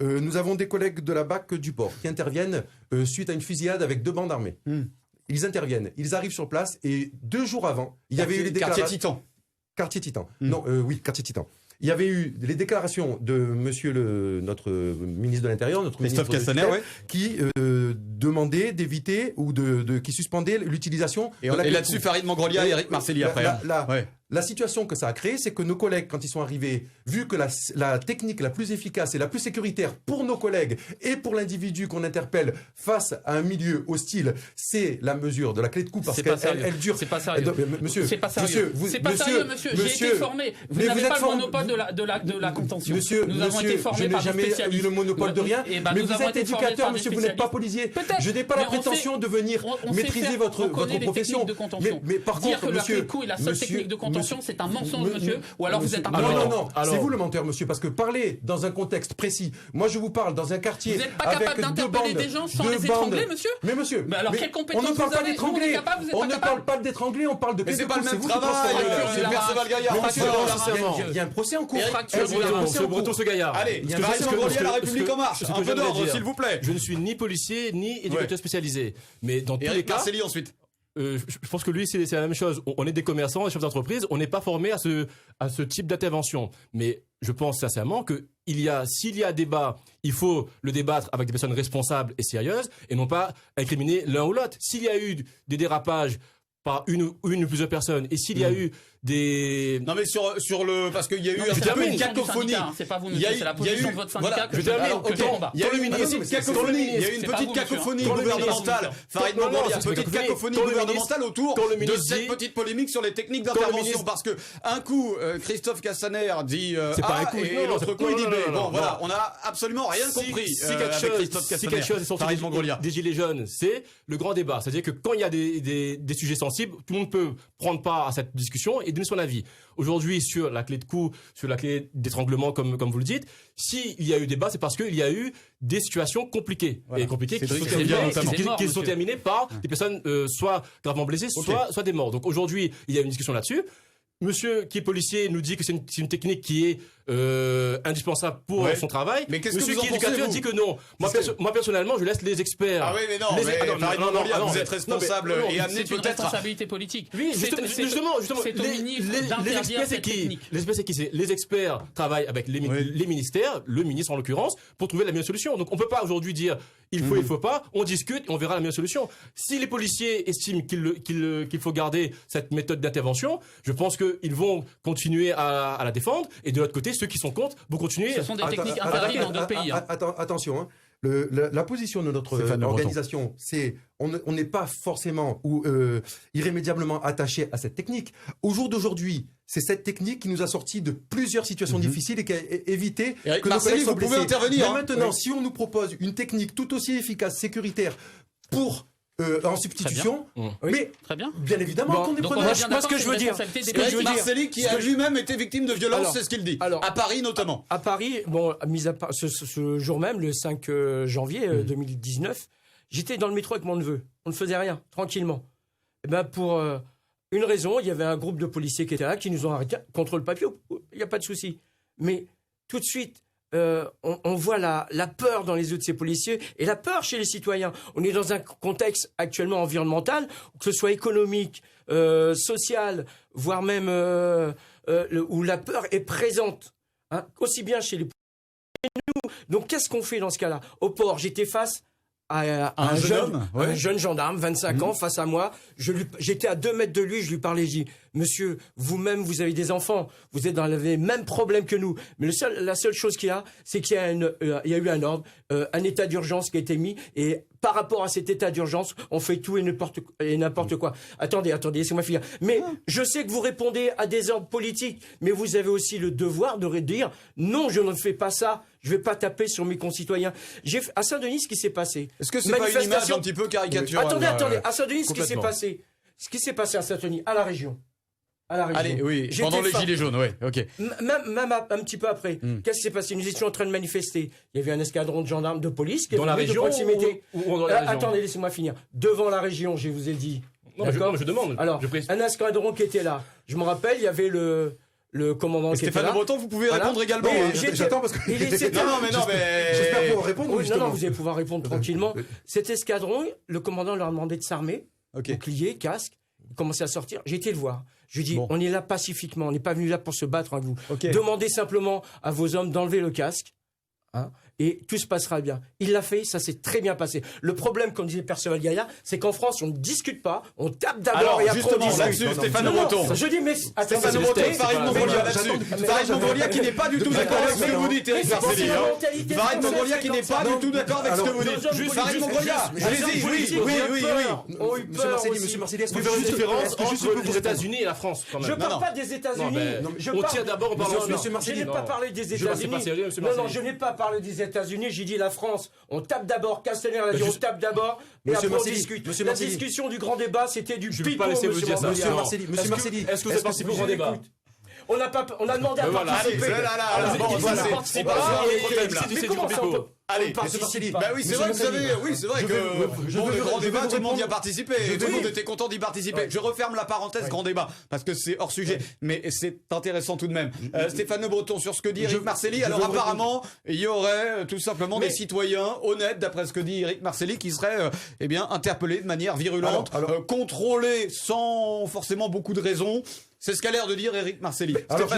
Nous avons des collègues de la BAC du port qui interviennent suite à une fusillade avec 2 bandes armées. Ils interviennent, ils arrivent sur place et 2 jours avant, il y avait eu les déclarations. Quartier Titan. Non, oui, Quartier Titan. Il y avait eu les déclarations de monsieur notre ministre de l'Intérieur, notre Christophe ministre Castaner, qui demandait d'éviter ou qui suspendait l'utilisation. Et là-dessus, Farid Mangrolia et Eric Marcelli après. La situation que ça a créé, c'est que nos collègues, quand ils sont arrivés, vu que la technique la plus efficace et la plus sécuritaire pour nos collègues et pour l'individu qu'on interpelle face à un milieu hostile, c'est la mesure de la clé de cou parce qu'elle dure. C'est pas sérieux. Monsieur, c'est pas sérieux. C'est pas sérieux, monsieur. J'ai été formé. Vous n'avez pas le monopole de la contention. Monsieur, nous avons été formés par des spécialistes. Je n'ai jamais eu le monopole de rien. Mais vous êtes éducateur, monsieur. Vous n'êtes pas policier. Je n'ai pas la prétention de venir maîtriser votre profession. Mais par contre, monsieur, dire que la clé de cou est la seule technique de contention, c'est un mensonge, monsieur. Ou alors vous êtes un non, c'est vous le menteur, monsieur, parce que parler dans un contexte précis. Moi, je vous parle dans un quartier. Vous n'êtes pas capable d'interpeller des gens sans les étrangler, monsieur. Mais monsieur, alors quelle compétence on ne parle vous pas avez? d'étrangler. On ne parle pas d'étrangler, on parle de. Mais c'est pas le même travail. C'est Perceval Gaillard. Il y a un procès en cours. Ce Breton, ce Gaillard. Allez, il y a Farid Mangrolia, La République en marche. Un peu d'ordre, s'il vous plaît. Je ne suis ni policier ni éducateur spécialisé, mais dans tous les cas. Marcelli ensuite. Je pense que lui, c'est la même chose. On est des commerçants, des chefs d'entreprise. On n'est pas formé à ce type d'intervention. Mais je pense sincèrement que s'il y a débat, il faut le débattre avec des personnes responsables et sérieuses et non pas incriminer l'un ou l'autre. S'il y a eu des dérapages par une ou plusieurs personnes et s'il y a eu des... Non mais sur le... Parce qu'il y a eu un petit peu une cacophonie. C'est pas vous, monsieur, c'est la position de votre syndicat que je combat. Il y a eu une petite cacophonie gouvernementale. Farid Mangrolia, petite cacophonie gouvernementale autour de cette petite polémique sur les techniques d'intervention. Parce que un coup, Christophe Castaner dit A et l'autre coup il dit B. Bon voilà, on n'a absolument rien compris avec Christophe Castaner. Si quelque chose est sorti des Gilets jaunes, c'est le grand débat. C'est-à-dire que quand il y a des sujets sensibles, tout le monde peut prendre part à cette discussion et donner son avis. Aujourd'hui, sur la clé de cou, sur la clé d'étranglement, comme vous le dites, s'il y a eu débat, c'est parce qu'il y a eu des situations compliquées. Voilà. Et compliquées qui sont terminées par des personnes soit gravement blessées, soit des morts. Donc aujourd'hui, il y a une discussion là-dessus. Monsieur qui est policier nous dit que c'est une technique qui est indispensable pour son travail. Mais qu'est-ce Monsieur que vous qui est éducateur dit que non. Moi personnellement, je laisse les experts. Ah oui, mais non. Vous êtes responsable et amené peut-être. C'est une responsabilité politique. Oui, justement. Les experts, c'est qui? Les experts, c'est qui? Les experts travaillent avec les ministères, le ministre en l'occurrence, pour trouver la meilleure solution. Donc on peut pas aujourd'hui dire il faut pas. On discute, on verra la meilleure solution. Si les policiers estiment qu'il faut garder cette méthode d'intervention, je pense qu'ils vont continuer à la défendre. Et de l'autre côté, ceux qui sont contre vont continuer. Ce sont des techniques interdites dans d'autres pays. Attention, hein. La position de notre organisation, c'est on n'est pas forcément ou irrémédiablement attaché à cette technique. Au jour d'aujourd'hui, c'est cette technique qui nous a sorti de plusieurs situations difficiles et qui a évité que nos collègues soient blessés. Vous pouvez intervenir. Mais maintenant, si on nous propose une technique tout aussi efficace, sécuritaire, pour en substitution, mais très bien. Bien évidemment qu'on est preneur. Moi, ce que je veux dire, Eric Marcelli qui a lui-même été victime de violence, c'est ce qu'il dit. À Paris notamment. À Paris, bon, mis à part ce jour même, le 5 janvier 2019, j'étais dans le métro avec mon neveu. On ne faisait rien, tranquillement. Et ben pour une raison, il y avait un groupe de policiers qui étaient là, qui nous ont arrêtés. Contrôle papier, il n'y a pas de souci. Mais tout de suite, on voit la peur dans les yeux de ces policiers et la peur chez les citoyens. On est dans un contexte actuellement environnemental, que ce soit économique, social, voire même où la peur est présente, hein, aussi bien chez les policiers que nous. Donc qu'est-ce qu'on fait dans ce cas-là? Au port, j'étais face à un jeune gendarme, 25 ans, face à moi. J'étais à 2 mètres de lui, je lui parlais, je dis, monsieur, vous-même, vous avez des enfants, vous êtes dans les mêmes problèmes que nous. Mais la seule chose qu'il y a, c'est qu'il y a eu un ordre, un état d'urgence qui a été mis, et par rapport à cet état d'urgence, on fait tout et n'importe quoi. Attendez, laissez-moi finir. Mais je sais que vous répondez à des ordres politiques, mais vous avez aussi le devoir de dire, non, je ne fais pas ça. Je vais pas taper sur mes concitoyens. À Saint-Denis, ce qui s'est passé. Est-ce que c'est pas une image un petit peu caricaturale? Attendez. À Saint-Denis, ce qui s'est passé. Ce qui s'est passé à Saint-Denis, à la région. Allez, oui, pendant les Gilets jaunes, oui, ok. Même un petit peu après. Qu'est-ce qui s'est passé? Nous étions en train de manifester. Il y avait un escadron de gendarmes de police qui est venu de proximité. Attendez, laissez-moi finir. Devant la région, je vous ai dit. Non, je demande. Alors, un escadron qui était là. Je me rappelle, il y avait le commandant qui était là. Stéphane Breton, vous pouvez répondre également. J'attends parce que... Non, mais... J'espère pouvoir répondre. Oui, non, vous allez pouvoir répondre tranquillement. Cet escadron, le commandant leur a demandé de s'armer. Bouclier, casque. Il commençait à sortir. J'ai été le voir. Je lui ai dit, on est là pacifiquement. On n'est pas venu là pour se battre avec vous. Demandez simplement à vos hommes d'enlever le casque. Et tout se passera bien. Il l'a fait, ça s'est très bien passé. Le problème, comme disait Perceval Gaillard, c'est qu'en France, on ne discute pas, on tape d'abord et après on discute. Là-dessus, Stéphane Breton. Je dis, mais Stéphane Breton, Farid Mongolia là-dessus. Farid Mongolia qui n'est pas du tout d'accord avec ce que vous dites, Éric Marcely. Farid Mongolia qui n'est pas du tout d'accord avec ce que vous dites. Farid Mongolia, allez-y, oui. Monsieur Marcely, est-ce que vous faites une différence entre les États-Unis et la France quand même? Je ne parle pas des États-Unis. On tire d'abord, on parle ensuite. Je n'ai pas parlé des États-Unis. Non, je n'ai pas parlé des États-Unis. J'ai dit la France, on tape d'abord, Castaner a dit on tape d'abord, et après on discute. La discussion du grand débat, c'était du pipeau, Monsieur Marcely. Est-ce que vous avez participé au grand débat? On a demandé à participer. Mais comment ça, allez, bah oui, c'est vrai, vous savez, c'est vrai que le grand débat, tout le monde y a participé. Tout le monde était content d'y participer. Je referme la parenthèse grand débat parce que c'est hors sujet, mais c'est intéressant tout de même. Stéphane Le Breton sur ce que dit Éric Marcely. Alors apparemment, il y aurait tout simplement des citoyens honnêtes, d'après ce que dit Éric Marcely, qui seraient interpellés de manière virulente, contrôlés sans forcément beaucoup de raisons. C'est ce qu'a l'air de dire Éric Marcely. Alors,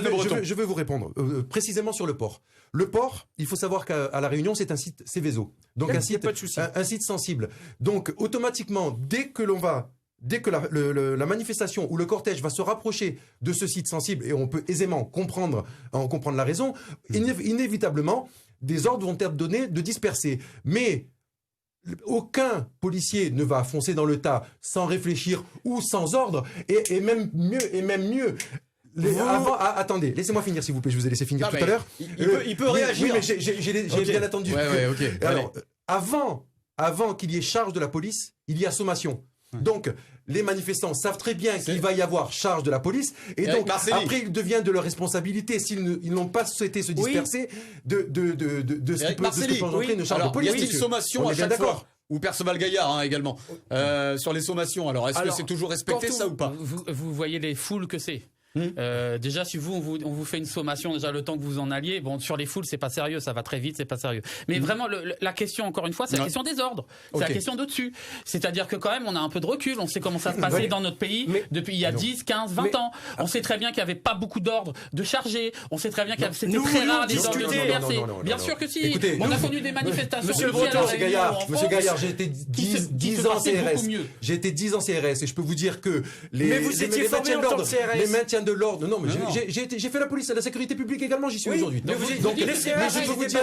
je vais vous répondre précisément sur le port. Le port, il faut savoir qu'à La Réunion, c'est un site Céveso. Donc un site sensible. Donc automatiquement, dès que la manifestation ou le cortège va se rapprocher de ce site sensible, et on peut aisément comprendre la raison, inévitablement, des ordres vont être donnés de disperser. Mais aucun policier ne va foncer dans le tas sans réfléchir ou sans ordre, et même mieux. Attendez, laissez-moi finir s'il vous plaît, je vous ai laissé finir tout à l'heure. Il peut réagir. Oui, mais j'ai bien attendu. Alors, avant qu'il y ait charge de la police, il y a sommation. Donc, les manifestants savent très bien qu'il va y avoir charge de la police, et donc après il devient de leur responsabilité, s'ils n'ont pas souhaité se disperser, de ce qui peut engendrer une charge de police. Y a-t-il sommation à chaque fois? Ou Perceval Gaillard également sur les sommations. Alors, est-ce que c'est toujours respecté ça ou pas? Vous voyez les foules que c'est. Déjà, si on vous fait une sommation, déjà le temps que vous en alliez, bon, sur les foules, c'est pas sérieux, ça va très vite, c'est pas sérieux. Mais vraiment, la question, encore une fois, c'est la question des ordres. C'est la question d'au-dessus. C'est-à-dire que quand même, on a un peu de recul, on sait comment ça se passait dans notre pays depuis il y a 10, 15, 20 ans. On sait très bien qu'il n'y avait pas beaucoup d'ordres de chargés. On sait très bien que c'était très rare des ordres de disperser. Bien sûr que si. On a connu des manifestations. Monsieur Gaillard, j'ai été 10 ans CRS. J'ai été 10 ans CRS, et je peux vous dire que mais vous étiez formé en tant que CRS. Les maintiens de l'ordre. Non, mais j'ai fait la police, la sécurité publique également, j'y suis aujourd'hui. Donc, je peux vous dire,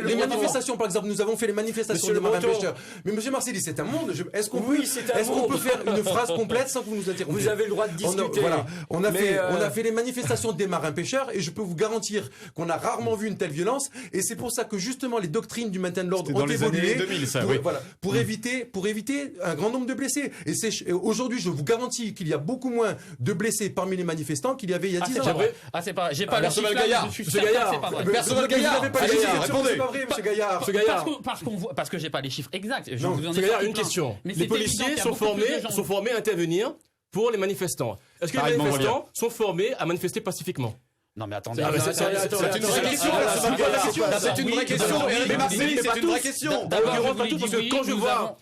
les manifestations, par exemple, nous avons fait les manifestations de marins pêcheurs. Mais monsieur Marcely, c'est un monde. Est-ce qu'on peut faire une phrase complète sans que vous nous interrompiez? Vous avez le droit de discuter. Voilà. On a fait les manifestations des marins pêcheurs, et je peux vous garantir qu'on a rarement vu une telle violence, et c'est pour ça que justement les doctrines du maintien de l'ordre ont évolué pour éviter un grand nombre de blessés. Et aujourd'hui, je vous garantis qu'il y a beaucoup moins de blessés parmi les manifestants qu'il y avait il y a 10 ans. J'ai pas le chiffre là, je suis certain que c'est pas vrai. Perceval Gaillard, répondez. C'est pas vrai, monsieur Gaillard. Parce que j'ai pas les chiffres exacts. Monsieur Gaillard, une question. Les policiers sont formés à intervenir pour les manifestants. Est-ce que les manifestants sont formés à manifester pacifiquement? Non mais attendez, c'est une vraie question. C'est une vraie question. Éric Marcelli, c'est une vraie question. D'abord, pas tout, parce que quand je vois,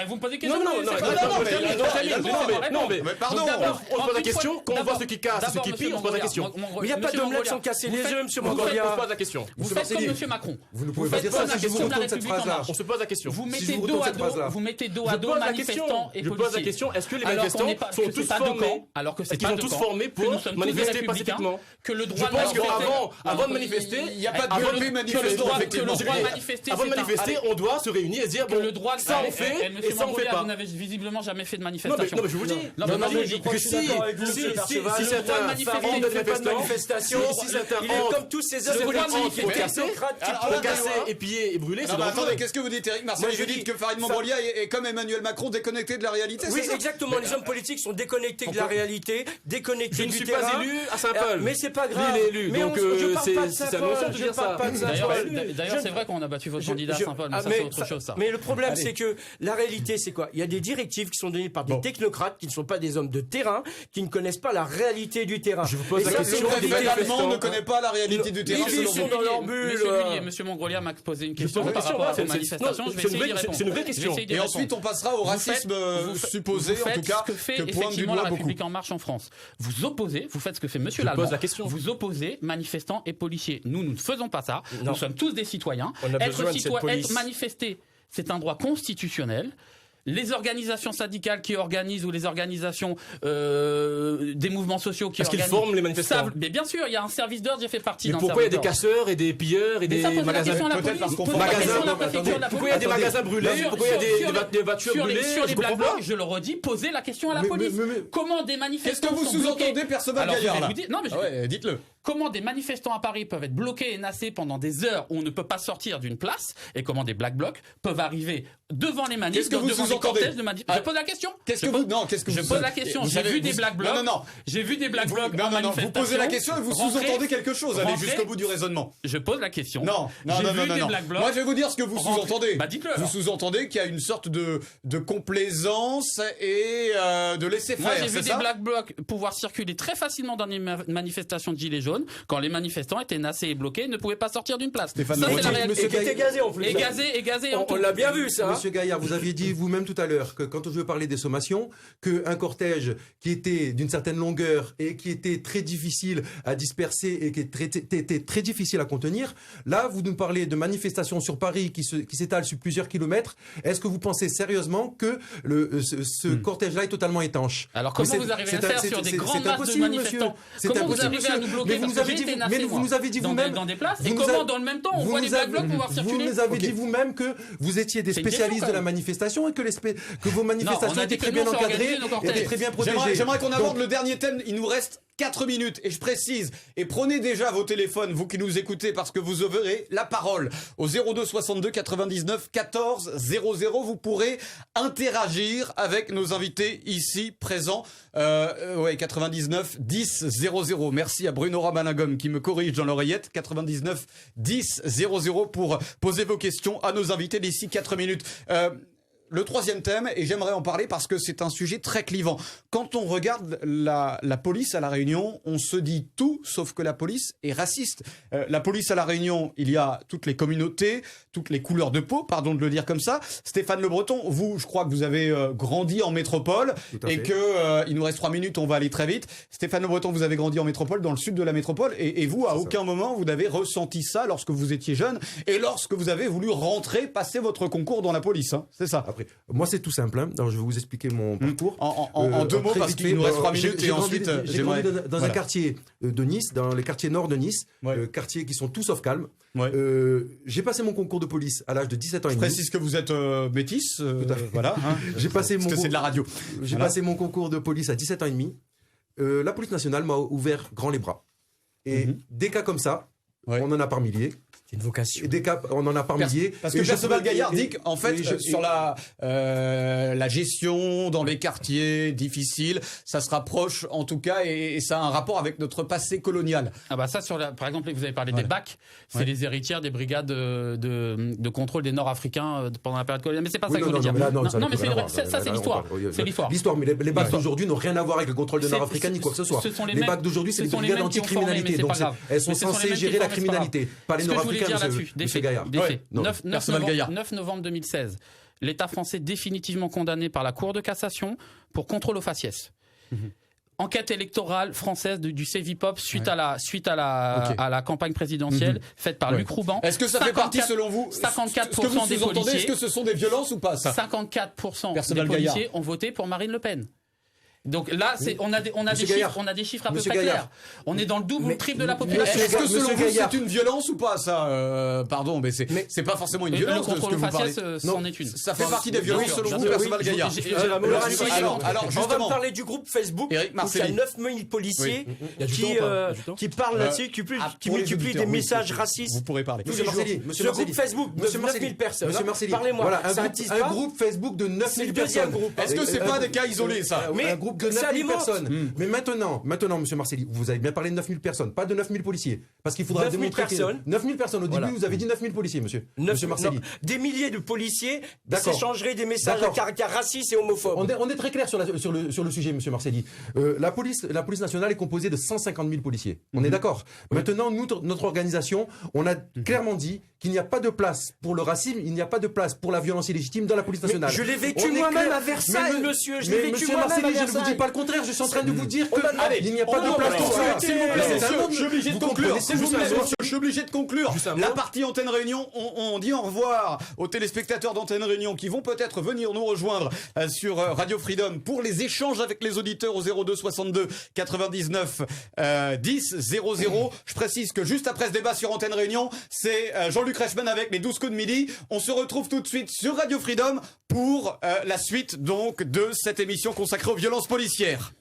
vous me posez des questions. Non, mais pardon. On se pose la question. Quand on voit ceux qui cassent, ceux qui pillent, on se pose la question. Il n'y a pas d'omelette sans casser les œufs, monsieur Mongolia. On se pose la question. Vous faites comme monsieur Macron. Vous ne pouvez pas dire ça si je vous retourne cette phrase-là. On se pose la question. Vous mettez dos à dos manifestants et policiers. Je pose la question, est-ce que les manifestants sont tous formés, alors que c'est qu'ils sont tous formés pour manifester pacifiquement? Que le droit de manifester. Avant de manifester, il n'y a pas de bloqué manifestant, effectivement. Avant de manifester, on doit se réunir et dire, bon, ça on fait, et ça on fait pas. Vous n'avez visiblement jamais fait de manifestation. Non, mais je vous dis. Que si certains manifestants, si certains il est comme tous ces hommes politiques pour casser et piller et brûler, c'est attendez, qu'est-ce que vous dites, Éric Marcelli? Vous dites que Farid Mongolia est comme Emmanuel Macron déconnecté de la réalité? Oui, exactement. Les hommes politiques sont déconnectés de la réalité, déconnectés du terrain. Je ne suis pas élu à Saint-Paul. Mais c'est pas grave. Lui, il est élu. Donc c'est un mensonge de dire ça. D'ailleurs, c'est vrai qu'on a battu votre candidat à Saint-Paul, mais ça c'est autre chose, ça. Mais le problème, c'est que la réalité, c'est quoi? Il y a des directives qui sont données par des technocrates qui ne sont pas des hommes de terrain, qui ne connaissent pas la réalité du terrain. Je vous pose la question. Le préfet allemand ne connaît pas la réalité du terrain. Ils sont dans leur bulle. Monsieur Mongolia m'a posé une question par rapport à la manifestation. Je vais essayer d'y répondre. C'est une vraie question. Et ensuite, on passera au racisme supposé, en tout cas, que fait pointe du effectivement doigt la beaucoup. République en marche en France. Vous faites ce que fait monsieur l'Allemand. Vous opposez manifestants et policiers. Nous ne faisons pas ça. Nous sommes tous des citoyens. Être manifester, c'est un droit constitutionnel. Les organisations syndicales qui organisent ou les organisations des mouvements sociaux qui organisent. Est-ce qu'ils forment les manifestants? Mais bien sûr, il y a un service d'ordre, j'ai fait partie d'un service d'ordre. Pourquoi il y a des casseurs et des pilleurs et des magasins? Peut-être parce qu'on Pourquoi il y a des magasins brûlés? Pourquoi il y a des voitures brûlées? Sur les Black Blocs, je le redis, posez la question à la police. Comment des manifestants Qu'est-ce que vous sous-entendez, Perceval Gaillard, là? Non, mais dites-le. Comment des manifestants à Paris peuvent être bloqués et nassés pendant des heures où on ne peut pas sortir d'une place, et comment des Black Blocs peuvent arriver devant les manifs, Qu'est-ce que vous sous-entendez? Je pose la question. Je pose la question. J'ai vu des Black Blocs. Non. J'ai vu des Black Blocs. Non. Vous posez la question et vous sous-entendez quelque chose. Allez jusqu'au bout du raisonnement. Je pose la question. Non. Moi, je vais vous dire ce que vous sous-entendez. Bah, dites-le. Vous sous-entendez qu'il y a une sorte de complaisance et de laisser-faire. Moi, j'ai vu des Black Blocs pouvoir circuler très facilement dans les manifestations de Gilets jaunes quand les manifestants étaient nassés et bloqués et ne pouvaient pas sortir d'une place. Ça, c'est la réalité. Et qui était gazé en plus. Et gazé en tout. On l'a bien vu, ça. Monsieur Gaillard, vous aviez dit vous-même tout à l'heure que quand je veux parler des sommations, qu'un cortège qui était d'une certaine longueur et qui était très difficile à disperser et qui était très difficile à contenir, là, vous nous parlez de manifestations sur Paris qui s'étalent sur plusieurs kilomètres. Est-ce que vous pensez sérieusement que ce cortège-là est totalement étanche? Alors comment vous arrivez à faire sur des grandes masses de manifestants? Comment vous arrivez à nous bloquer? Mais vous nous avez dit vous-même dans des places. Et comment dans le même temps on voit les Black Blocs pouvoir circuler? Vous nous avez dit vous-même que vous étiez des spécialistes de la manifestation et que vos manifestations étaient très bien encadrées et très bien protégées. J'aimerais qu'on aborde le dernier thème. Il nous reste 4 minutes et je précise, et prenez déjà vos téléphones, vous qui nous écoutez, parce que vous aurez la parole au 02 62 99 14 00. Vous pourrez interagir avec nos invités ici présents. 99 10 00. Merci à Bruno Ramalingom qui me corrige dans l'oreillette. 99 10 00 pour poser vos questions à nos invités d'ici 4 minutes. Le troisième thème, et j'aimerais en parler parce que c'est un sujet très clivant. Quand on regarde la police à La Réunion, on se dit tout sauf que la police est raciste. La police à La Réunion, il y a toutes les communautés, toutes les couleurs de peau, pardon de le dire comme ça. Stéphane Le Breton, vous, je crois que vous avez grandi en métropole et que il nous reste 3 minutes, on va aller très vite. Stéphane Le Breton, vous avez grandi en métropole, dans le sud de la métropole, et vous, à aucun moment, vous n'avez ressenti ça lorsque vous étiez jeune et lorsque vous avez voulu rentrer, passer votre concours dans la police, hein, c'est ça? Moi, c'est tout simple. Alors, je vais vous expliquer mon parcours. En 2 mots, parce qu'il nous reste 3 minutes. J'ai grandi dans un quartier de Nice, dans les quartiers nord de Nice, quartiers qui sont tous sauf calmes. J'ai passé mon concours de police à l'âge de 17 ans et demi. Je précise que vous êtes métis. Voilà. Hein. J'ai passé parce que c'est de la radio. J'ai passé mon concours de police à 17 ans et demi. La police nationale m'a ouvert grand les bras. Et des cas comme ça, on en a par milliers. C'est une vocation. Et des cas, on en a par milliers. Parce que Perceval Gaillard dit qu'en fait, sur la gestion dans les quartiers difficiles, ça se rapproche en tout cas et ça a un rapport avec notre passé colonial. Ah bah ça, par exemple, vous avez parlé des BAC, c'est les héritières des brigades de contrôle des Nord-Africains pendant la période coloniale. Mais c'est pas ça que je voulais dire. Non, mais ça, c'est l'histoire. C'est l'histoire. L'histoire, mais les BAC d'aujourd'hui n'ont rien à voir avec le contrôle des Nord-Africains ni quoi que ce soit. Les BAC d'aujourd'hui, c'est des brigades anti-criminalité. Donc elles sont censées gérer la criminalité. Pas les Nord-Africains. Dire là-dessus, des faits. 9 novembre 2016, l'État français définitivement condamné par la Cour de cassation pour contrôle aux faciès. Enquête électorale française du Cevipop suite à la campagne présidentielle faite par Luc Rouban. Est-ce que ça fait partie, selon vous, 54% des policiers, est-ce que ce sont des violences ou pas, ça 54% des policiers ont voté pour Marine Le Pen. Donc là, on a des chiffres à peu près clairs. On est dans le double ou le triple de la population. Est-ce que selon vous, c'est une violence ou pas, ça pardon, mais c'est pas forcément une violence. Le contrôle aux faciès, c'en est une. Ça fait partie des violences selon vous, Perceval Gaillard. Alors, on va parler du groupe Facebook. Éric Marcelli. Il y a 9000 policiers qui parlent là-dessus, qui multiplient des messages racistes. Vous pourrez parler. Monsieur Marcelli. Ce groupe Facebook de 9000 personnes. Monsieur Marcelli. Parlez-moi. Un groupe Facebook de 9000 personnes. Est-ce que c'est pas des cas isolés, ça? De 9000 personnes. Mais maintenant, monsieur Marcelli, vous avez bien parlé de 9000 personnes, pas de 9000 policiers. Parce qu'il faudra démontrer que 9000 personnes. Au début, vous avez dit 9000 policiers, monsieur Marcelli. Des milliers de policiers s'échangeraient des messages à caractère raciste et homophobe. On est très clair sur le sujet, monsieur Marcelli. La police nationale est composée de 150 000 policiers. On est d'accord. Maintenant, notre organisation, on a clairement dit qu'il n'y a pas de place pour le racisme, il n'y a pas de place pour la violence illégitime dans la police nationale. Je l'ai vécu moi-même à Versailles, monsieur. Je l'ai vécu moi-même à Versailles. Je ne vous dis pas le contraire, je suis en train de vous dire qu'il n'y a pas de place pour ça. Je suis obligé de conclure. Je suis obligé de conclure. La partie Antenne Réunion, on dit au revoir aux téléspectateurs d'Antenne Réunion qui vont peut-être venir nous rejoindre sur Radio Freedom pour les échanges avec les auditeurs au 02 62 99 10 00. Je précise que juste après ce débat sur Antenne Réunion, c'est Jean-Luc Reichmann avec les 12 coups de midi. On se retrouve tout de suite sur Radio Freedom pour la suite donc de cette émission consacrée aux violences policières.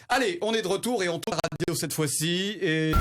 Allez, on est de retour et on tourne la radio cette fois-ci et...